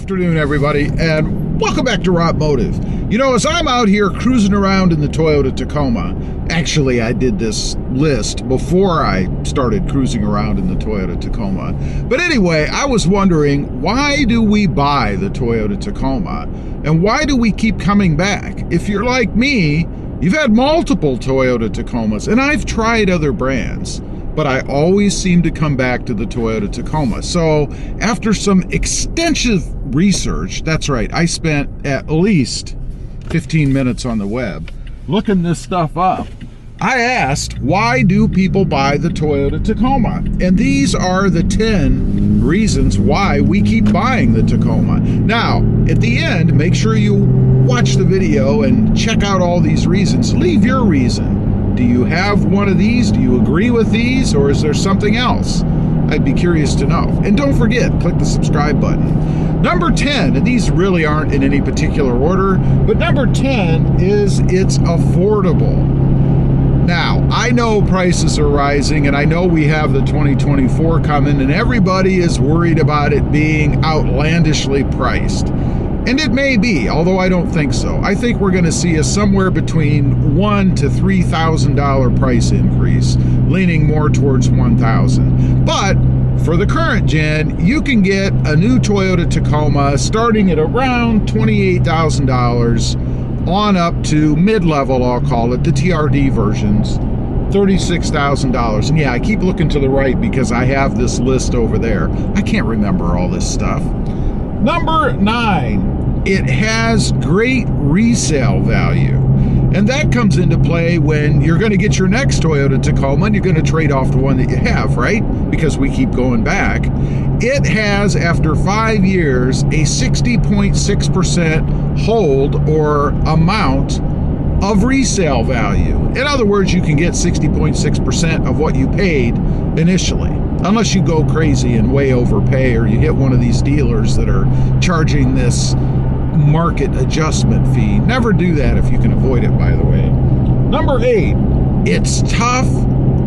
afternoon, everybody, and welcome back to RobMotive. You know, as I'm out here cruising around in the Toyota Tacoma, actually I did this list before I started cruising around in the Toyota Tacoma. But anyway, I was wondering, why do we buy the Toyota Tacoma? And why do we keep coming back? If you're like me, you've had multiple Toyota Tacomas, and I've tried other brands, but I always seem to come back to the Toyota Tacoma. So after some extensive research, that's right, I spent at least 15 minutes on the web looking this stuff up. I asked, why do people buy the Toyota Tacoma? And these are the 10 reasons why we keep buying the Tacoma. Now, at the end, make sure you watch the video and check out all these reasons. Leave your reason. Do you have one of these? Do you agree with these? Or is there something else? I'd be curious to know. And don't forget, click the subscribe button. Number 10, and these really aren't in any particular order, but number 10 is it's affordable. Now, I know prices are rising, and I know we have the 2024 coming, and everybody is worried about it being outlandishly priced. And it may be, although I don't think so. I think we're going to see a somewhere between $1,000 to $3,000 price increase, leaning more towards $1,000. But for the current gen, you can get a new Toyota Tacoma starting at around $28,000 on up to mid-level, I'll call it, the TRD versions, $36,000. And yeah, I keep looking to the right because I have this list over there. I can't remember all this stuff. Number 9, it has great resale value. And that comes into play when you're going to get your next Toyota Tacoma and you're going to trade off the one that you have, right? Because we keep going back. It has, after 5 years, a 60.6% hold or amount of resale value. In other words, you can get 60.6% of what you paid initially. Unless you go crazy and way overpay, or you hit one of these dealers that are charging this market adjustment fee. Never do that if you can avoid it, by the way. Number 8, it's tough,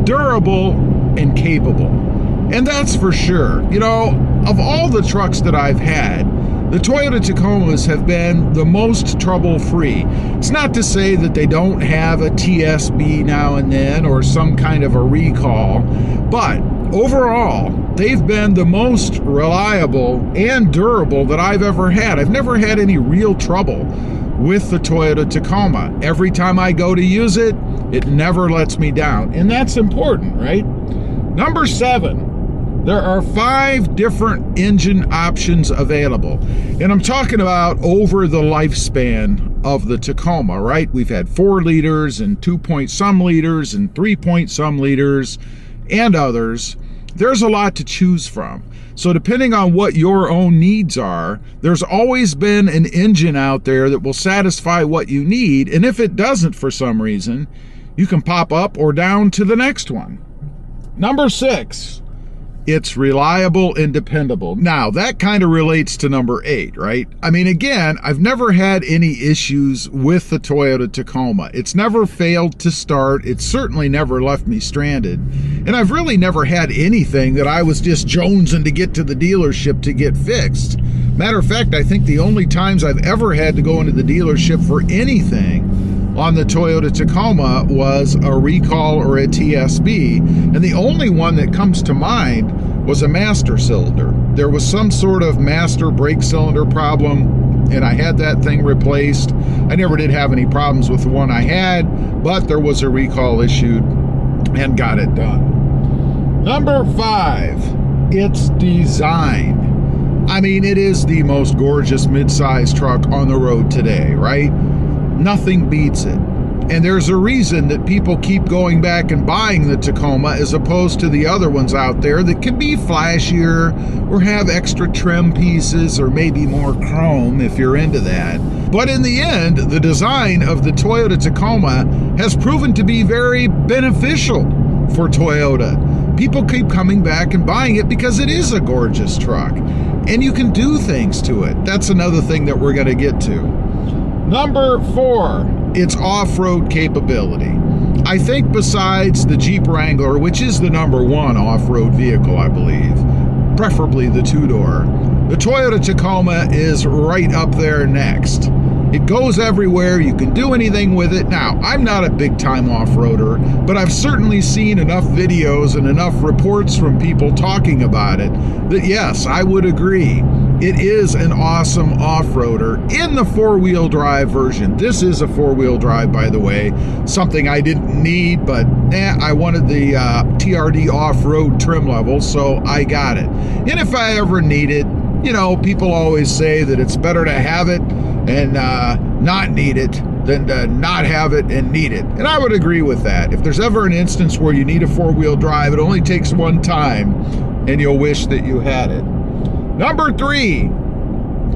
durable, and capable. And that's for sure. You know, of all the trucks that I've had, the Toyota Tacomas have been the most trouble-free. It's not to say that they don't have a TSB now and then or some kind of a recall, but overall, they've been the most reliable and durable that I've ever had. I've never had any real trouble with the Toyota Tacoma. Every time I go to use it, it never lets me down. And that's important, right? Number 7. There are 5 different engine options available. And I'm talking about over the lifespan of the Tacoma, right? We've had 4 liters and 2-point-some liters and 3-point-some liters and others. There's a lot to choose from. So depending on what your own needs are, there's always been an engine out there that will satisfy what you need. And if it doesn't for some reason, you can pop up or down to the next one. Number 6. It's reliable and dependable. Now, that kind of relates to number 8, right? I mean, again, I've never had any issues with the Toyota Tacoma. It's never failed to start. It's certainly never left me stranded. And I've really never had anything that I was just jonesing to get to the dealership to get fixed. Matter of fact, I think the only times I've ever had to go into the dealership for anything on the Toyota Tacoma was a recall or a TSB, and the only one that comes to mind was a master cylinder. There was some sort of master brake cylinder problem, and I had that thing replaced. I never did have any problems with the one I had, but there was a recall issued and got it done. Number 5, its design. I mean, it is the most gorgeous mid-size truck on the road today, right? Nothing beats it. And there's a reason that people keep going back and buying the Tacoma as opposed to the other ones out there that can be flashier or have extra trim pieces or maybe more chrome if you're into that. But in the end, the design of the Toyota Tacoma has proven to be very beneficial for Toyota. People keep coming back and buying it because it is a gorgeous truck. And you can do things to it. That's another thing that we're going to get to. Number 4, its off-road capability. I think besides the Jeep Wrangler, which is the #1 off-road vehicle, I believe, preferably the 2-door, the Toyota Tacoma is right up there next. It goes everywhere. You can do anything with it. Now, I'm not a big-time off-roader, but I've certainly seen enough videos and enough reports from people talking about it that, yes, I would agree. It is an awesome off-roader in the four-wheel drive version. This is a four-wheel drive, by the way, something I didn't need, but I wanted the TRD off-road trim level, so I got it. And if I ever need it, you know, people always say that it's better to have it and not need it than to not have it and need it. And I would agree with that. If there's ever an instance where you need a four-wheel drive, it only takes one time and you'll wish that you had it. Number 3,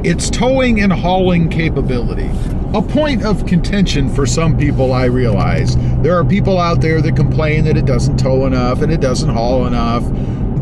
its towing and hauling capability. A point of contention for some people, I realize. There are people out there that complain that it doesn't tow enough and it doesn't haul enough,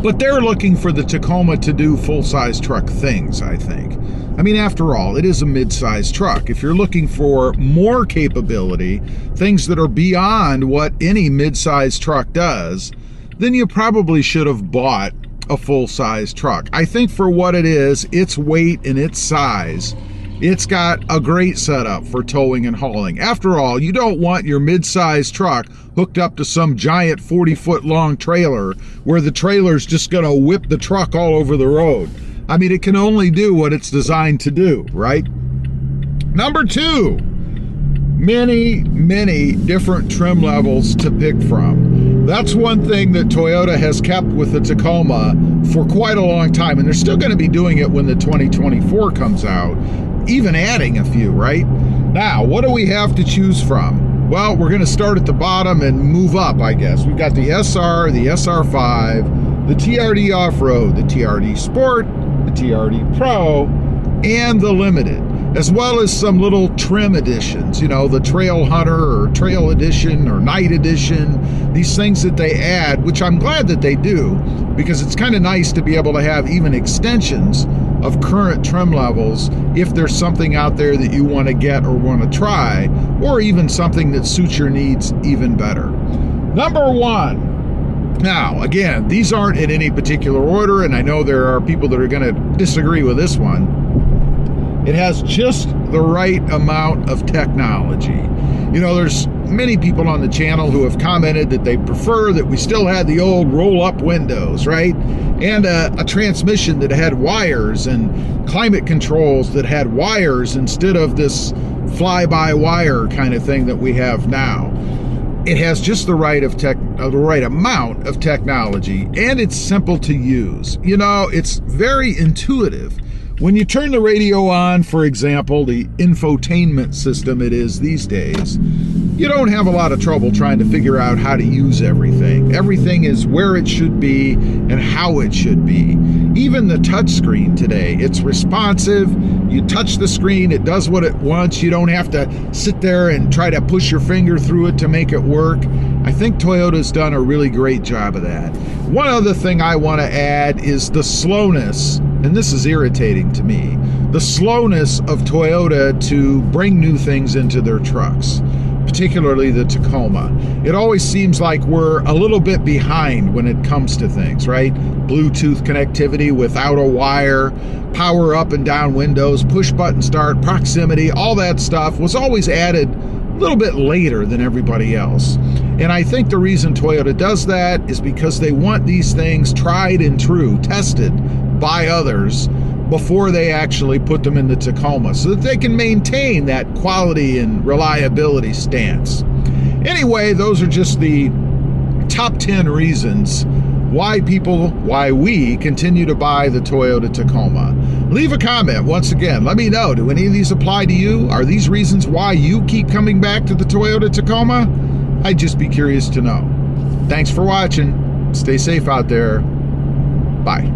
but they're looking for the Tacoma to do full-size truck things, I think. I mean, after all, it is a mid-size truck. If you're looking for more capability, things that are beyond what any mid-size truck does, then you probably should have bought a full-size truck. I think for what it is, its weight and its size, it's got a great setup for towing and hauling. After all, you don't want your mid-size truck hooked up to some giant 40-foot long trailer where the trailer's just gonna whip the truck all over the road. I mean, it can only do what it's designed to do, right? Number 2, many different trim levels to pick from. That's one thing that Toyota has kept with the Tacoma for quite a long time, and they're still going to be doing it when the 2024 comes out, even adding a few, right? Now, what do we have to choose from? Well, we're going to start at the bottom and move up, I guess. We've got the SR, the SR5, the TRD Off-Road, the TRD Sport, the TRD Pro, and the Limited, as well as some little trim editions, you know, the Trail Hunter or Trail Edition or Night Edition, these things that they add, which I'm glad that they do, because it's kind of nice to be able to have even extensions of current trim levels if there's something out there that you want to get or want to try, or even something that suits your needs even better. Number 1. Now, again, these aren't in any particular order, and I know there are people that are going to disagree with this one. It has just the right amount of technology. You know, there's many people on the channel who have commented that they prefer that we still had the old roll-up windows, right? And a transmission that had wires and climate controls that had wires instead of this fly-by-wire kind of thing that we have now. It has just the right amount of technology, and it's simple to use. You know, it's very intuitive. When you turn the radio on, for example, the infotainment system it is these days, you don't have a lot of trouble trying to figure out how to use everything. Everything is where it should be and how it should be. Even the touch screen today, it's responsive. You touch the screen, it does what it wants. You don't have to sit there and try to push your finger through it to make it work. I think Toyota's done a really great job of that. One other thing I want to add is the slowness, and this is irritating to me, the slowness of Toyota to bring new things into their trucks, particularly the Tacoma. It always seems like we're a little bit behind when it comes to things, right? Bluetooth connectivity without a wire, power up and down windows, push button start, proximity, all that stuff was always added a little bit later than everybody else. And I think the reason Toyota does that is because they want these things tried and true, tested by others before they actually put them in the Tacoma, so that they can maintain that quality and reliability stance. Anyway, those are just the top 10 reasons why we continue to buy the Toyota Tacoma. Leave a comment. Once again, let me know, do any of these apply to you? Are these reasons why you keep coming back to the Toyota Tacoma? I'd just be curious to know. Thanks for watching. Stay safe out there. Bye.